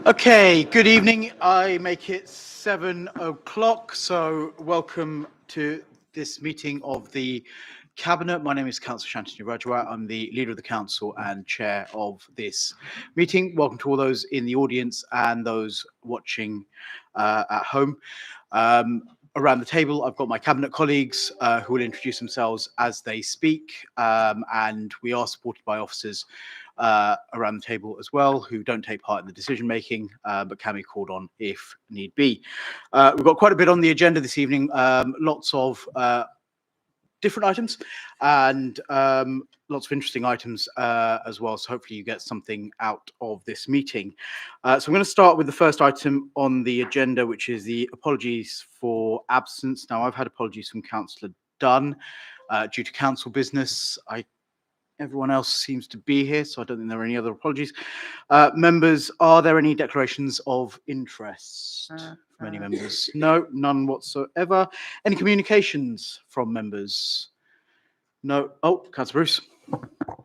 Okay, good evening. I make it 7 o'clock, so welcome to this meeting of the Cabinet. My name is Councillor Shantanu Rajwa. I'm the Leader of the Council and Chair of this meeting. Welcome to all those in the audience and those watching at home. Around the table, I've got my Cabinet colleagues who will introduce themselves as they speak, and we are supported by officers around the table as well, who don't take part in the decision making, but can be called on if need be. We've got quite a bit on the agenda this evening, lots of different items and lots of interesting items as well. So hopefully you get something out of this meeting. So I'm going to start with the first item on the agenda, which is the apologies for absence. Now, I've had apologies from Councillor Dunn due to council business. Everyone else seems to be here, so I don't think there are any other apologies. Members, are there any declarations of interest from any members? No, none whatsoever. Any communications from members? No. Oh, Councillor Bruce.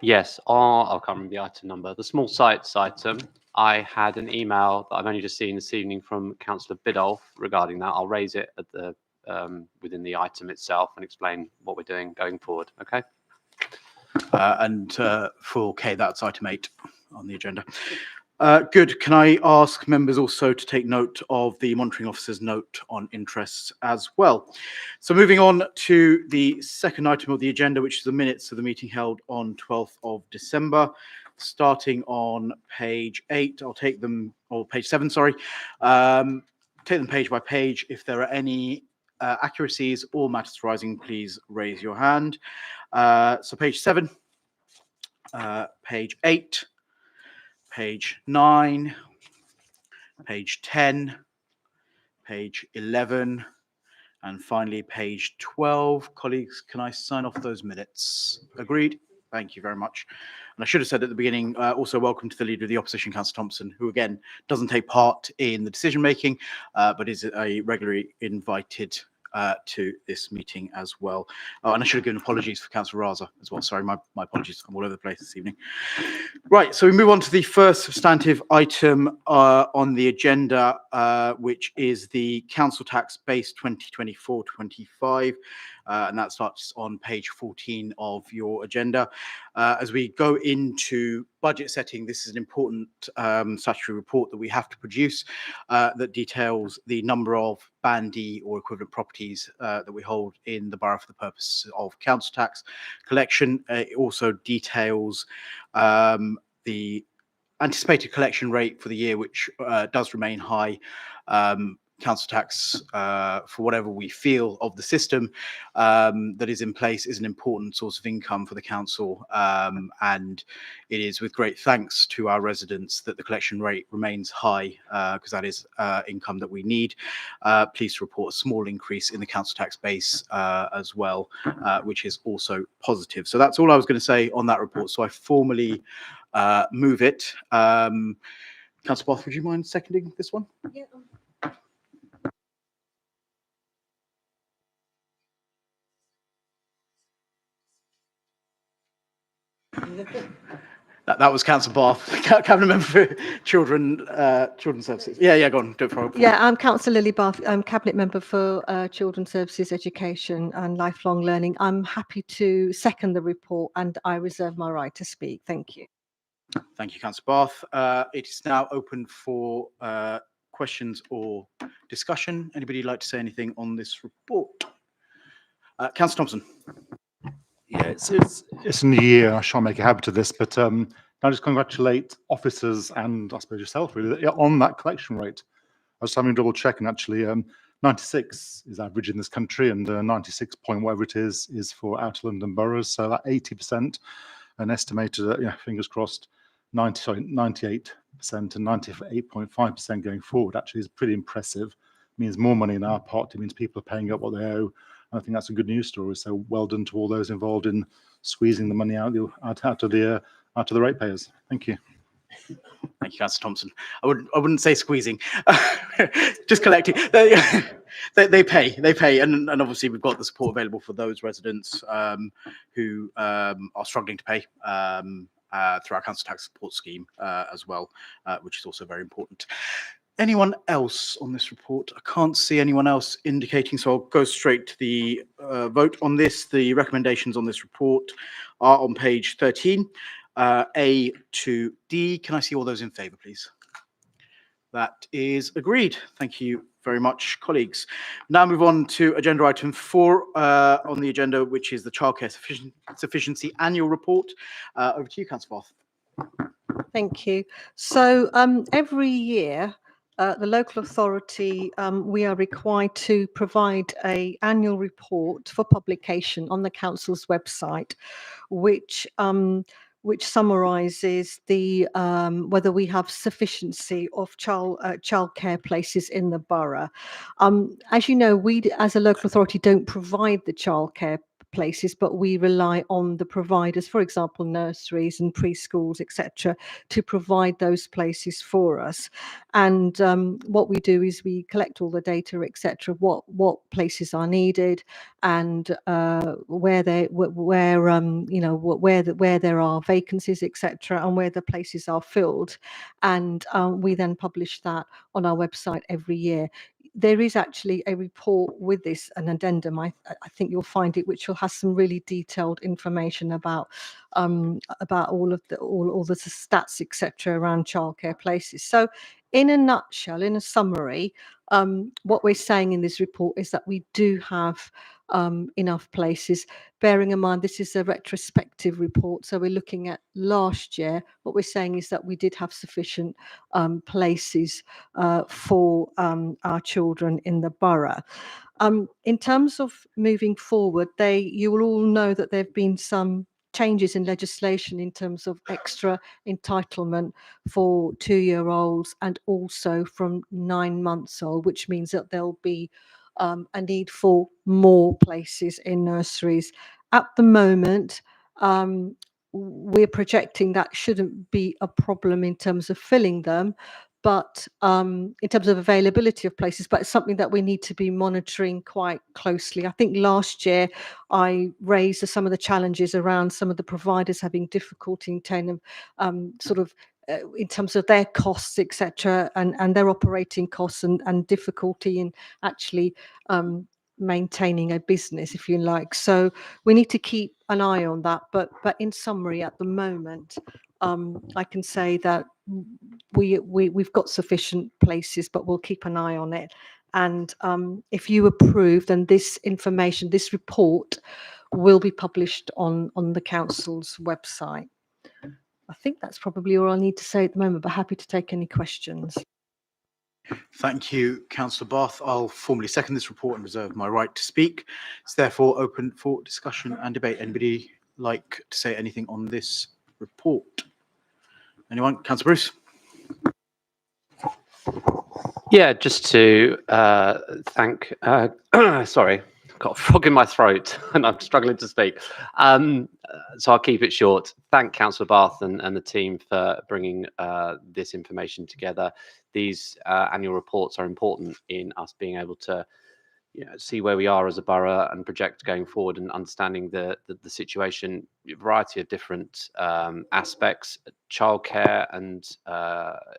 Yes, I can't remember the item number. The small sites item, I had an email that I've only just seen this evening from Councillor Biddulph regarding that. I'll raise it at the within the item itself and explain what we're doing going forward. Okay. And for K, that's item 8 on the agenda. Good. Can I ask members also to take note of the monitoring officer's note on interests as well? So moving on to the second item of the agenda, which is the minutes of the meeting held on 12th of December. Starting on page 8, I'll take them, or page 7, sorry. Take them page by page. If there are any accuracies or matters arising, please raise your hand. So page 7, page 8, page 9, page 10, page 11, and finally page 12. Colleagues, can I sign off those minutes? Agreed? Thank you very much. And I should have said at the beginning, also welcome to the Leader of the Opposition, Councillor Thompson, who again doesn't take part in the decision making, but is a regularly invited to this meeting as well. Oh, and I should have given apologies for Councillor Raza as well. Sorry, my apologies. I'm all over the place this evening. Right, so we move on to the first substantive item on the agenda, which is the Council Tax Base 2024-25. And that starts on page 14 of your agenda. As we go into budget setting, this is an important statutory report that we have to produce that details the number of Band D or equivalent properties that we hold in the borough for the purpose of council tax collection. It also details the anticipated collection rate for the year, which does remain high. Council tax, for whatever we feel of the system that is in place, is an important source of income for the council, and it is with great thanks to our residents that the collection rate remains high, because that is income that we need. Pleased to report a small increase in the council tax base as well, which is also positive. So that's all I was going to say on that report. So I formally move it. Councillor Bath, would you mind seconding this one? Yeah. That was Councillor Bath, Cabinet Member for Children's Services. Yeah, go on. Do it for Yeah, I'm Councillor Lily Bath. I'm Cabinet Member for Children's Services, Education and Lifelong Learning. I'm happy to second the report and I reserve my right to speak. Thank you. Thank you, Councillor Bath. It is now open for questions or discussion. Anybody like to say anything on this report? Councillor Thompson. Yeah, it's a new year. I shan't make a habit of this, but I just congratulate officers and I suppose yourself really on that collection rate. I was having a double check, and actually 96 is average in this country, and 96 point whatever it is for outer London boroughs. So that 80%, and estimated, fingers crossed, 98% and 98.5% going forward actually is pretty impressive. It means more money in our pot. It means people are paying up what they owe. I think that's a good news story. So well done to all those involved in squeezing the money out of the ratepayers. Thank you. Thank you, Councillor Thompson. I wouldn't say squeezing, just collecting. They pay, and obviously we've got the support available for those residents who are struggling to pay, through our council tax support scheme as well, which is also very important. Anyone else on this report? I can't see anyone else indicating, so I'll go straight to the vote on this. The recommendations on this report are on page 13, A to D. Can I see all those in favour, please? That is agreed. Thank you very much, colleagues. Now move on to agenda item 4 on the agenda, which is the childcare sufficiency annual report. Over to you, Councillor Bath. Thank you. So every year, the local authority, we are required to provide an annual report for publication on the council's website, which summarises the whether we have sufficiency of childcare places in the borough. As you know, we as a local authority don't provide the childcare places, but we rely on the providers, for example, nurseries and preschools, etc., to provide those places for us. And what we do is we collect all the data, etc., what places are needed, and where there are vacancies, etc., and where the places are filled, and we then publish that on our website every year. There is actually a report with this, an addendum. I think you'll find it, which will have some really detailed information about all of the stats, etc., around childcare places. So, in a nutshell, in a summary, what we're saying in this report is that we do have enough places. Bearing in mind this is a retrospective report, so we're looking at last year. What we're saying is that we did have sufficient places for our children in the borough. In terms of moving forward, you will all know that there have been some changes in legislation in terms of extra entitlement for 2-year-olds and also from 9 months old, which means that there'll be a need for more places in nurseries. At the moment, we're projecting that shouldn't be a problem in terms of filling them, but in terms of availability of places, but it's something that we need to be monitoring quite closely. I think last year I raised some of the challenges around some of the providers having difficulty in terms in terms of their costs, etc., and their operating costs and difficulty in actually maintaining a business, if you like. So we need to keep an eye on that. But in summary, at the moment, I can say that we've got sufficient places, but we'll keep an eye on it. And if you approve, then this information, this report, will be published on the council's website. I think that's probably all I need to say at the moment, but happy to take any questions. Thank you, Councillor Bath. I'll formally second this report and reserve my right to speak. It's therefore open for discussion and debate. Anybody like to say anything on this report? Anyone? Councillor Bruce? Yeah, just to thank, sorry, I've got a frog in my throat and I'm struggling to speak. So I'll keep it short. Thank Councillor Bath and the team for bringing this information together. These annual reports are important in us being able to see where we are as a borough and project going forward, and understanding the situation, a variety of different aspects, childcare and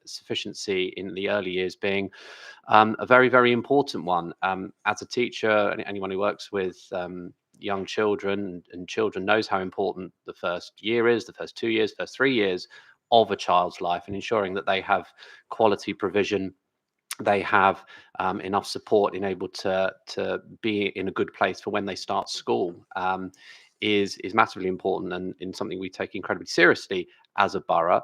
sufficiency in the early years being a very, very important one. As a teacher, and anyone who works with young children and children knows how important the first year is, the first 2 years, first 3 years of a child's life, and ensuring that they have quality provision, they have enough support and able to be in a good place for when they start school is massively important, and in something we take incredibly seriously as a borough.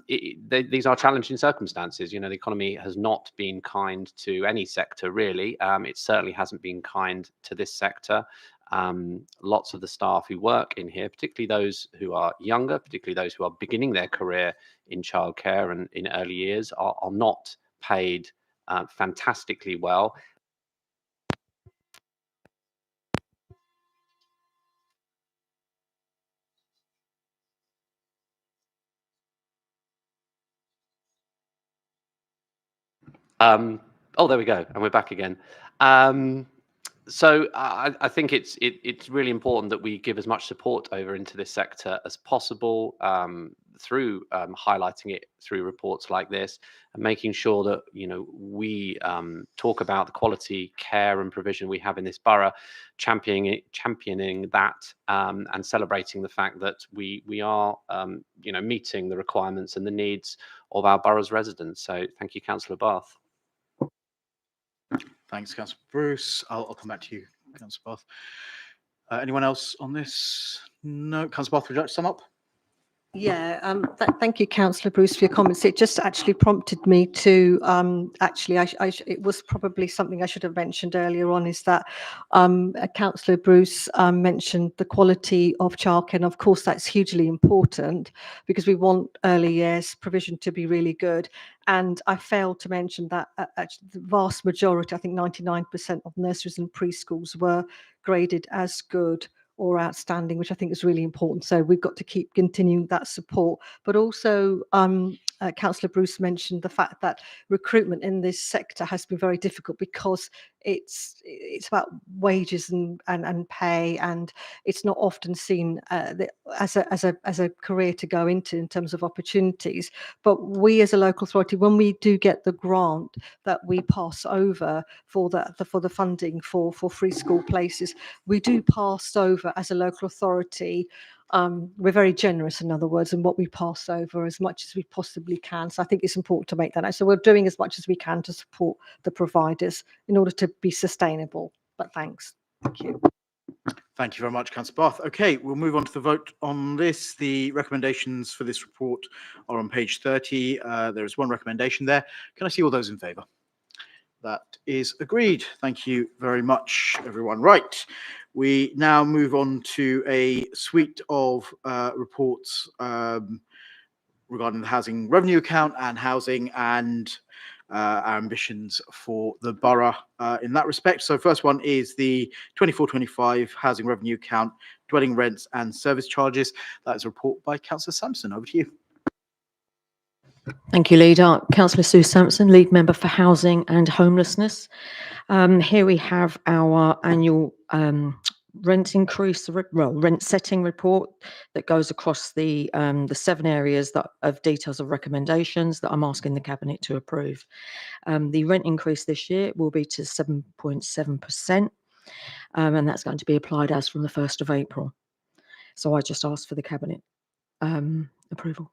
These are challenging circumstances. The economy has not been kind to any sector, really. It certainly hasn't been kind to this sector. Lots of the staff who work in here, particularly those who are younger, particularly those who are beginning their career in childcare and in early years, are not paid fantastically well. Oh, there we go, and we're back again. So I think it's really important that we give as much support over into this sector as possible, through highlighting it through reports like this, and making sure that we talk about the quality care and provision we have in this borough, championing that, and celebrating the fact that we are meeting the requirements and the needs of our borough's residents. So thank you, Councillor Bath. Thanks, Councillor Bruce. I'll come back to you, Councillor Bath. Anyone else on this? No. Councillor Bath, would you like to sum up? Yeah, thank you, Councillor Bruce, for your comments. It just actually prompted me to it was probably something I should have mentioned earlier on, is that Councillor Bruce mentioned the quality of childcare, and of course that's hugely important because we want early years provision to be really good. And I failed to mention that actually the vast majority, I think 99% of nurseries and preschools were graded as good or outstanding, which I think is really important. So we've got to keep continuing that support. But also, Councillor Bruce mentioned the fact that recruitment in this sector has been very difficult because it's about wages and pay, and it's not often seen as a career to go into in terms of opportunities. But we as a local authority, when we do get the grant that we pass over for the funding for free school places, we do pass over as a local authority. We're very generous, in other words, in what we pass over as much as we possibly can. So I think it's important to make that out. So we're doing as much as we can to support the providers in order to be sustainable. But thanks. Thank you. Thank you very much, Councillor Bath. Okay, we'll move on to the vote on this. The recommendations for this report are on page 30. There is one recommendation there. Can I see all those in favour? That is agreed. Thank you very much, everyone. Right, we now move on to a suite of reports regarding the housing revenue account and housing and our ambitions for the borough in that respect. So first one is the 24-25 housing revenue account, dwelling rents and service charges. That is a report by Councillor Sampson. Over to you. Thank you, Leader. Councillor Sue Sampson, Lead Member for Housing and Homelessness. Here we have our annual rent increase, rent setting report that goes across the 7 areas of details of recommendations that I'm asking the Cabinet to approve. The rent increase this year will be to 7.7%, and that's going to be applied as from the 1st of April. So I just asked for the Cabinet approval.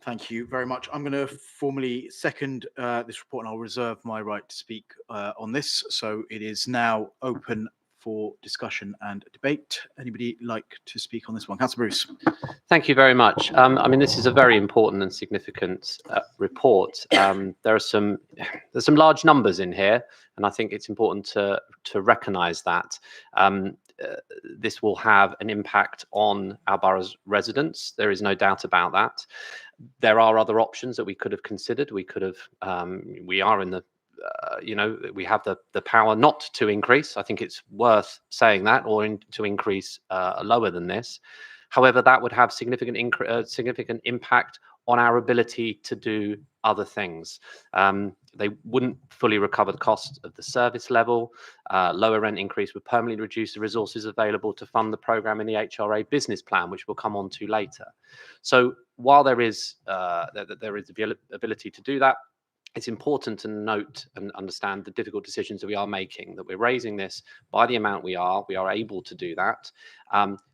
Thank you very much. I'm going to formally second this report, and I'll reserve my right to speak on this. So it is now open for discussion and debate. Anybody like to speak on this one? Councillor Bruce. Thank you very much. I mean, this is a very important and significant report. There's some large numbers in here, and I think it's important to recognise that. This will have an impact on our borough's residents. There is no doubt about that. There are other options that we could have considered. We could have, we are in the, we have the power not to increase. I think it's worth saying that, or to increase lower than this. However, that would have significant impact on our ability to do other things. They wouldn't fully recover the cost of the service level. Lower rent increase would permanently reduce the resources available to fund the programme in the HRA business plan, which we'll come on to later. So while there is the ability to do that, it's important to note and understand the difficult decisions that we are making, that we're raising this by the amount we are able to do that,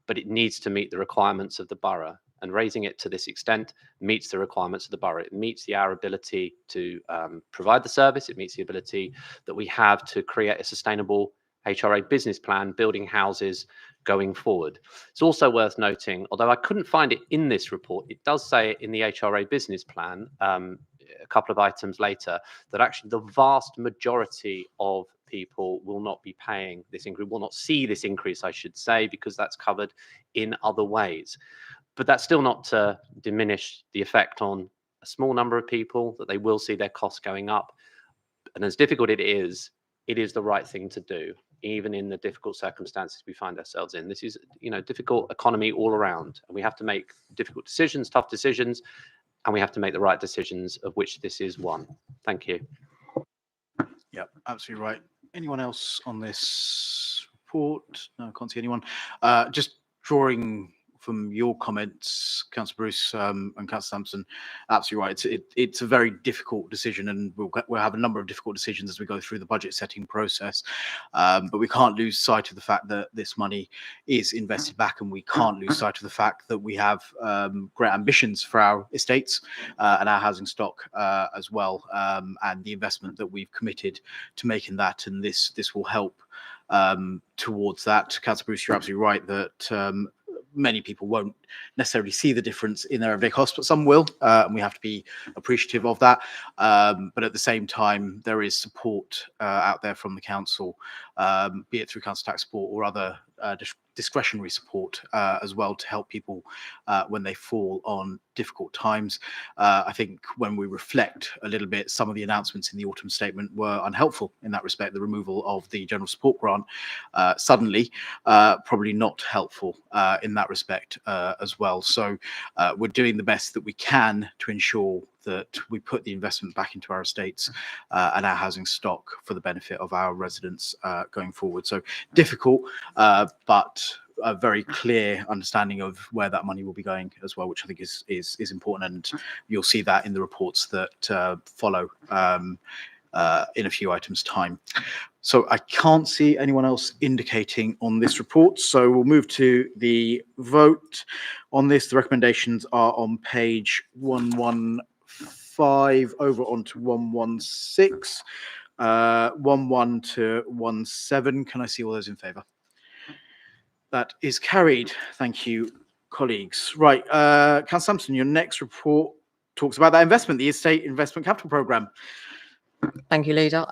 but it needs to meet the requirements of the borough. And raising it to this extent meets the requirements of the borough. It meets our ability to provide the service. It meets the ability that we have to create a sustainable HRA business plan, building houses going forward. It's also worth noting, although I couldn't find it in this report, it does say in the HRA business plan, a couple of items later, that actually the vast majority of people will not be paying this increase, will not see this increase, I should say, because that's covered in other ways. But that's still not to diminish the effect on a small number of people, that they will see their costs going up. And as difficult it is the right thing to do, even in the difficult circumstances we find ourselves in. This is, difficult economy all around, and we have to make difficult decisions, tough decisions, and we have to make the right decisions, of which this is one. Thank you. Yeah, absolutely right. Anyone else on this report? No, I can't see anyone. Just drawing from your comments, Councillor Bruce and Councillor Sampson, absolutely right. It's a very difficult decision, and we'll have a number of difficult decisions as we go through the budget setting process. But we can't lose sight of the fact that this money is invested back, and we can't lose sight of the fact that we have great ambitions for our estates and our housing stock as well, and the investment that we've committed to making that, and this will help towards that. Councillor Bruce, you're absolutely right that many people won't necessarily see the difference in their everyday costs, but some will, and we have to be appreciative of that. But at the same time, there is support out there from the council, be it through council tax support or other discretionary support as well, to help people when they fall on difficult times. I think when we reflect a little bit, some of the announcements in the autumn statement were unhelpful in that respect. The removal of the general support grant suddenly, probably not helpful in that respect as well. So we're doing the best that we can to ensure that we put the investment back into our estates and our housing stock for the benefit of our residents going forward. So difficult, but a very clear understanding of where that money will be going as well, which I think is important, and you'll see that in the reports that follow in a few items' time. So I can't see anyone else indicating on this report, so we'll move to the vote on this. The recommendations are on page 115 over onto 116, 11 to 17. Can I see all those in favour? That is carried. Thank you, colleagues. Right, Councillor Sampson, your next report talks about that investment, the Estate Investment Capital Programme. Thank you, Leader.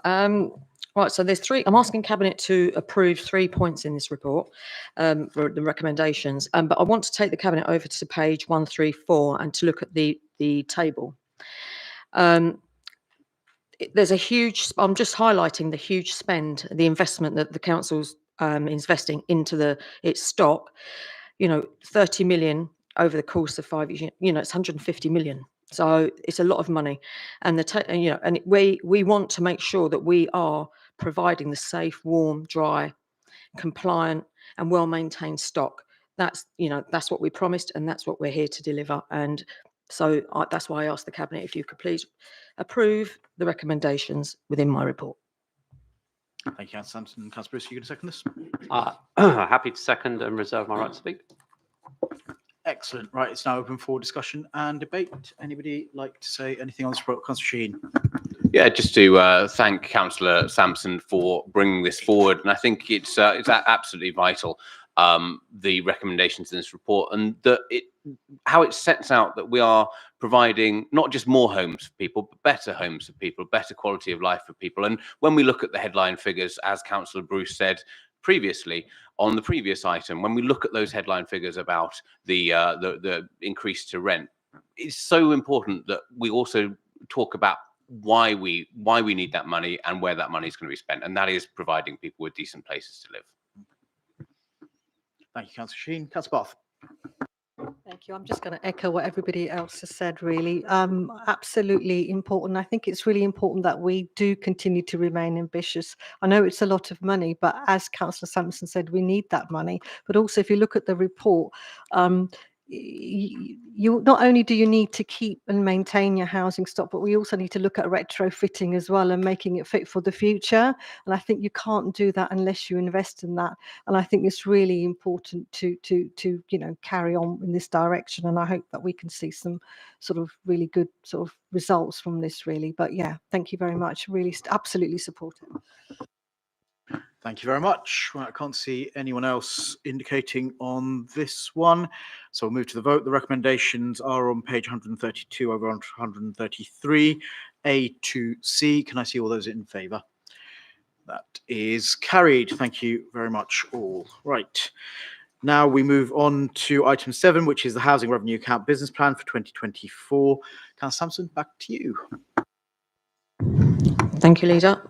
Right, so there's three. I'm asking Cabinet to approve 3 points in this report, for the recommendations. But I want to take the Cabinet over to page 134 and to look at the table. There's a huge. I'm just highlighting the huge spend, the investment that the council's investing into its stock. 30 million over the course of 5 years. It's 150 million. So it's a lot of money, and and we want to make sure that we are providing the safe, warm, dry, compliant, and well-maintained stock. That's what we promised, and that's what we're here to deliver. And so that's why I asked the Cabinet if you could please approve the recommendations within my report. Thank you, Councillor Sampson. Councillor Bruce, are you going to second this? Happy to second and reserve my right to speak. Excellent. Right, it's now open for discussion and debate. Anybody like to say anything on this report? Councillor Sheen. Yeah, just to thank Councillor Sampson for bringing this forward, and I think it's absolutely vital, the recommendations in this report, and how it sets out that we are providing not just more homes for people, but better homes for people, better quality of life for people. And when we look at the headline figures, as Councillor Bruce said previously on the previous item, when we look at those headline figures about the increase to rent, it's so important that we also talk about why we need that money and where that money is going to be spent, and that is providing people with decent places to live. Thank you, Councillor Sheen. Councillor Bath. Thank you. I'm just going to echo what everybody else has said, really. Absolutely important. I think it's really important that we do continue to remain ambitious. I know it's a lot of money, but as Councillor Sampson said, we need that money. But also, if you look at the report, you not only do you need to keep and maintain your housing stock, but we also need to look at retrofitting as well and making it fit for the future. And I think you can't do that unless you invest in that. And I think it's really important to carry on in this direction. And I hope that we can see some sort of really good sort of results from this, really. But yeah, thank you very much. Really, absolutely support it. Thank you very much. Right, I can't see anyone else indicating on this one. So we'll move to the vote. The recommendations are on page 132 over on 133, A to C. Can I see all those in favour? That is carried. Thank you very much all. Right. Now we move on to item 7, which is the Housing Revenue Account Business Plan for 2024. Councillor Sampson, back to you. Thank you, Leader.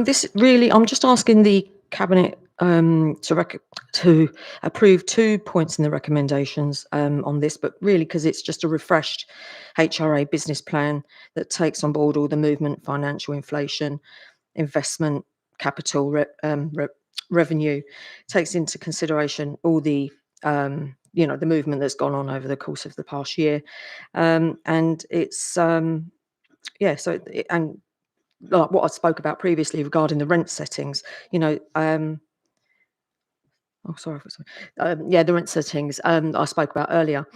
This really, I'm just asking the Cabinet to approve 2 points in the recommendations on this, but really because it's just a refreshed HRA business plan that takes on board all the movement, financial inflation, investment, capital revenue takes into consideration all the the movement that's gone on over the course of the past year, and it's so and like what I spoke about previously regarding the rent settings, oh, sorry. The rent settings I spoke about earlier.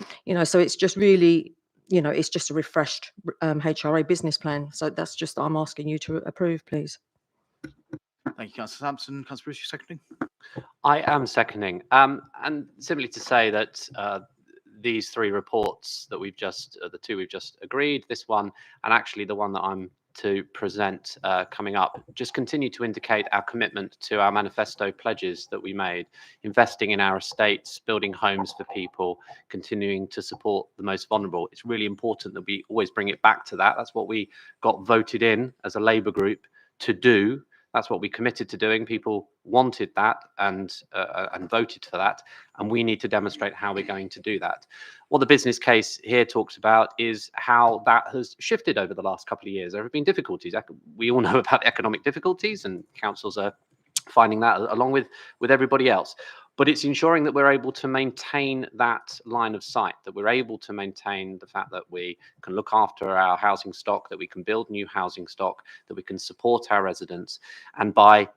So it's just really, it's just a refreshed HRA business plan. So that's just I'm asking you to approve, please. Thank you, Councillor Sampson. Councillor Bruce, you seconding? I am seconding. And simply to say that these three reports that the two we've just agreed, this one, and actually the one that I'm to present coming up, just continue to indicate our commitment to our manifesto pledges that we made, investing in our estates, building homes for people, continuing to support the most vulnerable. It's really important that we always bring it back to that. That's what we got voted in as a Labour group to do. That's what we committed to doing. People wanted that and voted for that, and we need to demonstrate how we're going to do that. What the business case here talks about is how that has shifted over the last couple of years. There have been difficulties. We all know about economic difficulties, and councils are finding that along with everybody else. But it's ensuring that we're able to maintain that line of sight, that we're able to maintain the fact that we can look after our housing stock, that we can build new housing stock, that we can support our residents. And by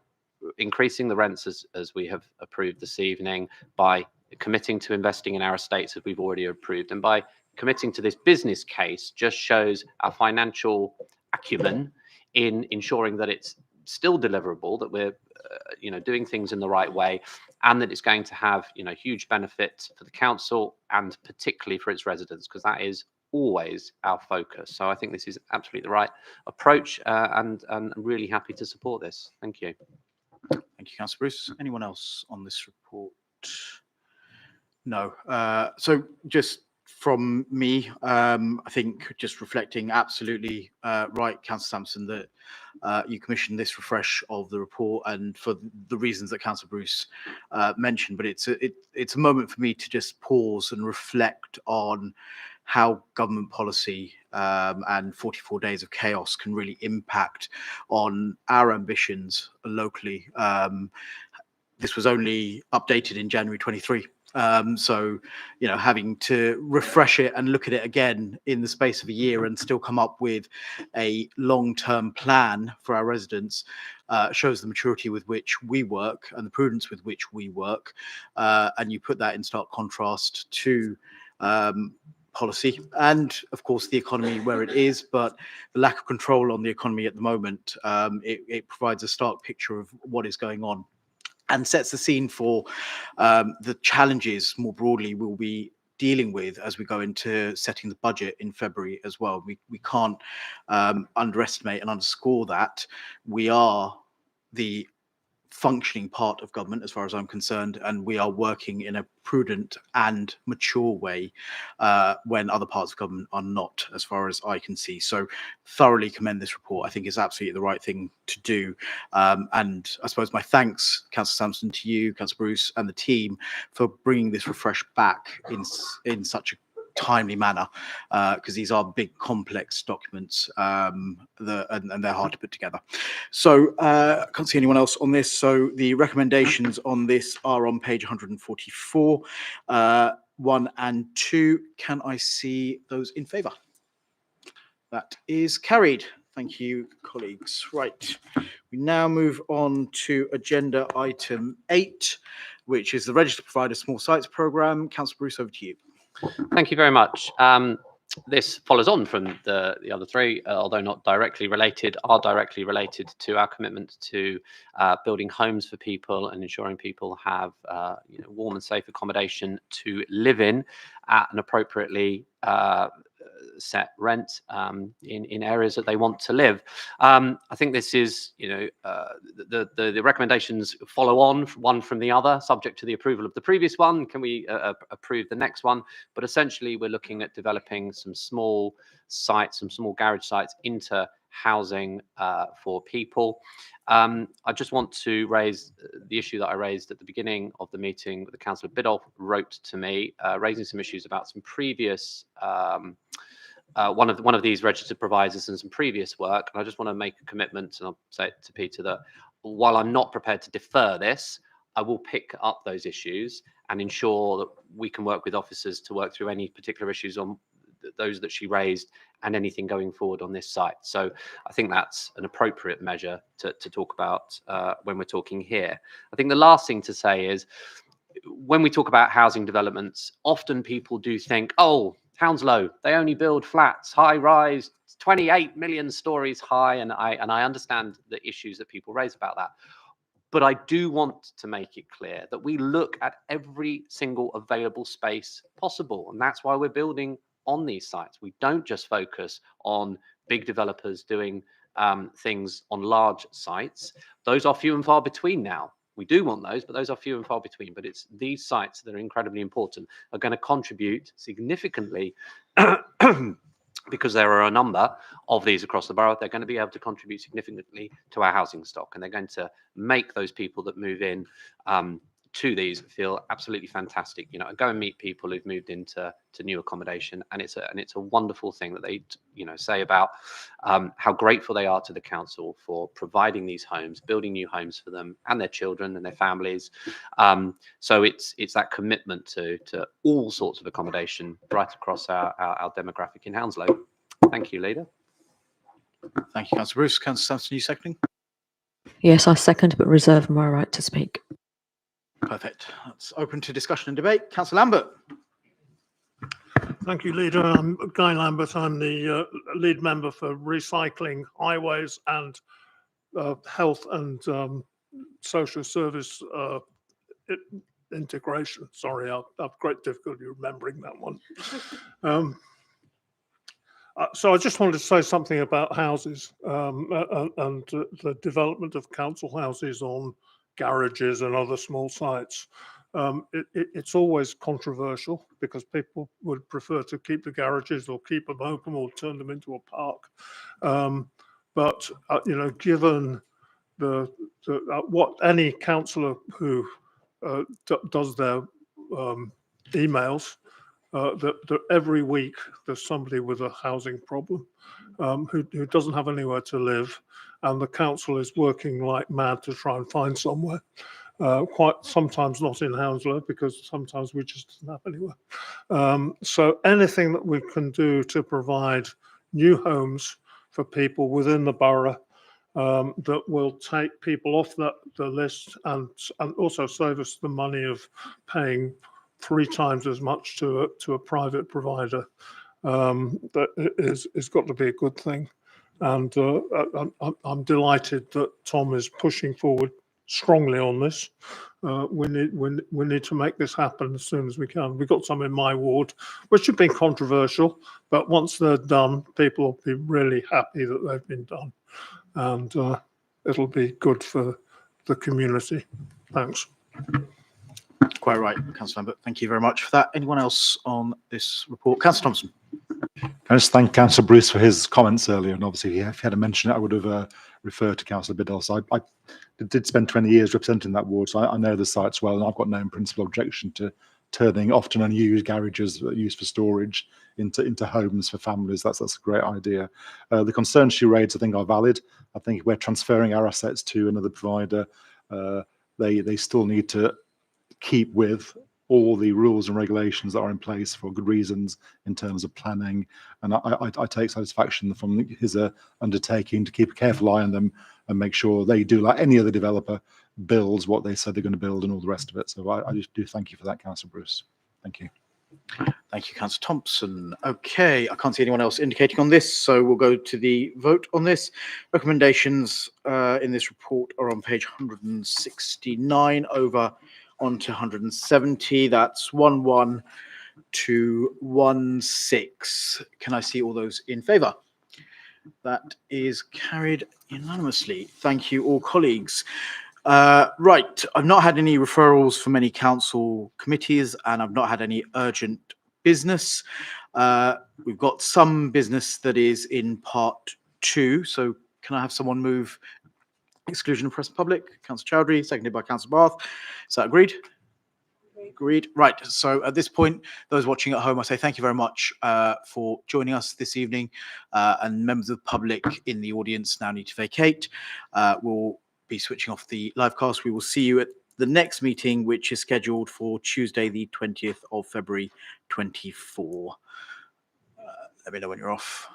increasing the rents as we have approved this evening, by committing to investing in our estates as we've already approved, and by committing to this business case, just shows our financial acumen in ensuring that it's still deliverable, that we're doing things in the right way, and that it's going to have huge benefit for the council and particularly for its residents, because that is always our focus. So I think this is absolutely the right approach, and I'm really happy to support this. Thank you. Thank you, Councillor Bruce. Anyone else on this report? No. So just from me, I think just reflecting absolutely right, Councillor Sampson, that you commissioned this refresh of the report, and for the reasons that Councillor Bruce mentioned. But it's a moment for me to just pause and reflect on how government policy and 44 days of chaos can really impact on our ambitions locally. This was only updated in January 23. So, having to refresh it and look at it again in the space of a year and still come up with a long-term plan for our residents shows the maturity with which we work and the prudence with which we work. And you put that in stark contrast to policy and, of course, the economy where it is, but the lack of control on the economy at the moment, it provides a stark picture of what is going on, and sets the scene for the challenges more broadly we'll be dealing with as we go into setting the budget in February as well. We can't underestimate and underscore that. We are the functioning part of government as far as I'm concerned, and we are working in a prudent and mature way when other parts of government are not, as far as I can see. So thoroughly commend this report. I think it's absolutely the right thing to do. And I suppose my thanks, Councillor Sampson, to you, Councillor Bruce, and the team for bringing this refresh back in such a timely manner, because these are big, complex documents, and they're hard to put together. So I can't see anyone else on this. So the recommendations on this are on page 144, 1 and 2. Can I see those in favour? That is carried. Thank you, colleagues. Right, we now move on to agenda item 8, which is the Registered Provider Small Sites Programme. Councillor Bruce, over to you. Thank you very much. This follows on from the other three, although not directly related, are directly related to our commitment to building homes for people and ensuring people have warm and safe accommodation to live in at an appropriately set rent in areas that they want to live. I think this is, the recommendations follow on one from the other, subject to the approval of the previous one. Can we approve the next one? But essentially, we're looking at developing some small sites, some small garage sites into housing for people. I just want to raise the issue that I raised at the beginning of the meeting. The Councillor Biddulph wrote to me, raising some issues about some previous one of these registered providers and some previous work. And I just want to make a commitment, and I'll say it to Peter, that while I'm not prepared to defer this, I will pick up those issues and ensure that we can work with officers to work through any particular issues on those that she raised and anything going forward on this site. So I think that's an appropriate measure to talk about when we're talking here. I think the last thing to say is, when we talk about housing developments, often people do think, oh, Hounslow, they only build flats, high rise, 28 million stories high. And I understand the issues that people raise about that. But I do want to make it clear that we look at every single available space possible. And that's why we're building on these sites. We don't just focus on big developers doing things on large sites. Those are few and far between now. We do want those, but those are few and far between. But it's these sites that are incredibly important, are going to contribute significantly because there are a number of these across the borough. They're going to be able to contribute significantly to our housing stock, and they're going to make those people that move in to these feel absolutely fantastic. You know, go and meet people who've moved into new accommodation, and it's a wonderful thing that they say about how grateful they are to the council for providing these homes, building new homes for them and their children and their families. So it's that commitment to all sorts of accommodation right across our demographic in Hounslow. Thank you, Leader. Thank you, Councillor Bruce. Councillor Sampson, you seconding? Yes, I second, but reserve my right to speak. Perfect. That's open to discussion and debate. Councillor Lambert. Thank you, Leader. I'm Guy Lambert. I'm the lead member for recycling, highways and health and social service integration. Sorry, I have great difficulty remembering that one. So I just wanted to say something about houses and the development of council houses on garages and other small sites. It's always controversial because people would prefer to keep the garages or keep them open or turn them into a park. But given what any councillor who does their emails, that every week there's somebody with a housing problem who doesn't have anywhere to live, and the council is working like mad to try and find somewhere. Quite sometimes not in Hounslow, because sometimes we just don't have anywhere. So anything that we can do to provide new homes for people within the borough that will take people off the list and also save us the money of paying 3 times as much to a private provider, that is got to be a good thing. And I'm delighted that Tom is pushing forward strongly on this. We need to make this happen as soon as we can. We've got some in my ward, which have been controversial, but once they're done, people will be really happy that they've been done, and it'll be good for the community. Thanks. Quite right, Councillor Lambert. Thank you very much for that. Anyone else on this report? Councillor Thompson. I just thank Councillor Bruce for his comments earlier, and obviously if he had mentioned it, I would have referred to Councillor Biddle. So I did spend 20 years representing that ward, so I know the sites well, and I've got no principal objection to turning often unused garages used for storage into homes for families. That's a great idea. The concerns she raised, I think, are valid. I think we're transferring our assets to another provider. They still need to keep with all the rules and regulations that are in place for good reasons in terms of planning, and I take satisfaction from his undertaking to keep a careful eye on them and make sure they do, like any other developer, builds what they said they're going to build and all the rest of it. So I just do thank you for that, Councillor Bruce. Thank you. Thank you, Councillor Thompson. Okay, I can't see anyone else indicating on this, so we'll go to the vote on this. Recommendations in this report are on page 169 over onto 170. That's 1-1 to 1-6. Can I see all those in favour? That is carried unanimously. Thank you, all colleagues. Right, I've not had any referrals from any council committees, and I've not had any urgent business. We've got some business that is in part 2. So can I have someone move exclusion of press and public? Councillor Chowdhury, seconded by Councillor Bath. Is that agreed? Agreed. Right. So at this point, those watching at home, I say thank you very much for joining us this evening. And members of the public in the audience now need to vacate. We'll be switching off the live cast. We will see you at the next meeting, which is scheduled for Tuesday, the 20th of February 24. Let me know when you're off.